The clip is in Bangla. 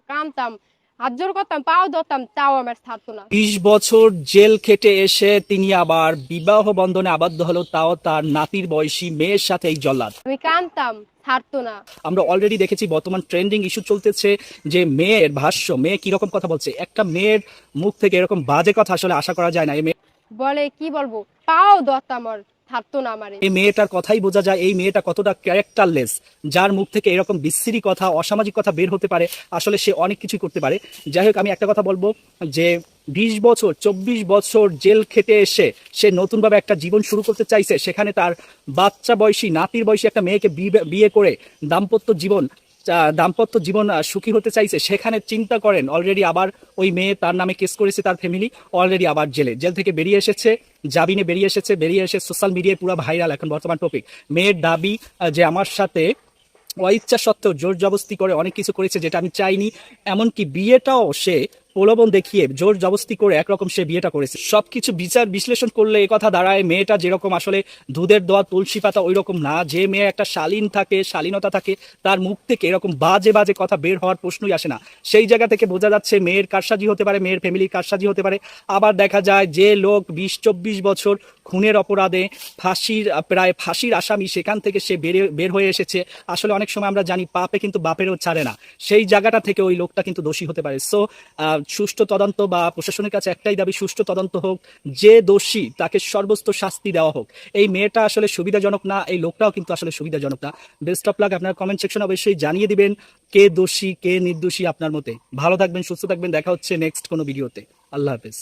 কামতাম, হাত জোর করতাম, পাও ধরতাম, তাও আমার ছাড়তো না। 20 বছর জেল খেটে এসে তিনি আবার বিবাহ বন্ধনে আবদ্ধ হলো, তাও তার নাতির বয়সী মেয়ের সাথে। এই জল্লাদ, আমি কামতাম, ছাড়তো না। আমরা অলরেডি দেখেছি বর্তমান ট্রেন্ডিং ইস্যু চলতেছে যে মেয়ের ভাষ্য, মেয়ে কিরকম কথা বলছে। একটা মেয়ের মুখ থেকে এরকম বাজে কথা আসলে আশা করা যায় না। বলে কি বলবো, পাও ধরতাম, আর ছাড়তো না আমারে। এই মেয়েটার কথাই বোঝা যায় এই মেয়েটা কতটা ক্যারেক্টারলেস, যার মুখ থেকে এরকম বিশ্রী কথা, অসামাজিক কথা বের হতে পারে। আসলে সে অনেক কিছুই করতে পারে। যাই হোক, আমি একটা কথা বলবো যে 20 বছর 24 বছর জেল খেটে এসে সে নতুনভাবে একটা জীবন শুরু করতে চাইছে, সেখানে তার বাচ্চা বয়সী, নাতির বয়সী একটা মেয়েকে বিয়ে করে দাম্পত্য জীবন সুখী হতে চাইছে। সেখানে চিন্তা করেন, অলরেডি আবার ওই মেয়ে তার নামে কেস করেছে, তার ফ্যামিলি অলরেডি আবার জেল থেকে বেরিয়ে এসেছে, জামিনে বেরিয়ে এসে সোশ্যাল মিডিয়ায় পুরো ভাইরাল এখন বর্তমান টপিক। মেয়ের দাবি যে আমার সাথে অইচ্ছা সত্ত্বেও জোর জবস্তি করে অনেক কিছু করেছে যেটা আমি চাইনি। এমনকি বিয়েটাও সে প্রলোভন দেখিয়ে জোর জবস্তি করে একরকম সে বিয়েটা করেছে। সবকিছু বিচার বিশ্লেষণ করলে এ কথা দাঁড়ায় মেয়েটা যেরকম আসলে দুধের দোয়া তুলসী পাতা ওই রকম না। যে মেয়ে একটা শালীনতা থাকে, তার মুখ থেকে এরকম বাজে বাজে কথা বের হওয়ার প্রশ্নই আসে না। সেই জায়গা থেকে বোঝা যাচ্ছে মেয়ের কারসাজি হতে পারে, মেয়ের ফ্যামিলির কারসাজি হতে পারে। আবার দেখা যায় যে লোক 20-24 বছর খুনের অপরাধে প্রায় ফাঁসির আসামি, সেখান থেকে সে বের হয়ে এসেছে। আসলে অনেক সময় আমরা জানি পাপে কিন্তু বাপেরও ছাড়ে না, সেই জায়গাটা থেকে ওই লোকটা কিন্তু দোষী হতে পারে। সো সুষ্ঠু তদন্ত বা প্রশাসনের কাছে একটাই দাবি, সুষ্ঠু তদন্ত হোক, যে দোষী তাকে সর্বোচ্চ শাস্তি দেওয়া হোক। এই মেয়েটা আসলে সুবিধাজনক না, এই লোকটাও কিন্তু আসলে সুবিধাজনক না। Best of luck. আপনার কমেন্ট সেকশন অবশ্যই জানিয়ে দিবেন কে দোষী কে নির্দোষী আপনার মতে। ভালো থাকবেন, সুস্থ থাকবেন, দেখা হচ্ছে নেক্সট কোনো ভিডিওতে। আল্লাহ হাফেজ।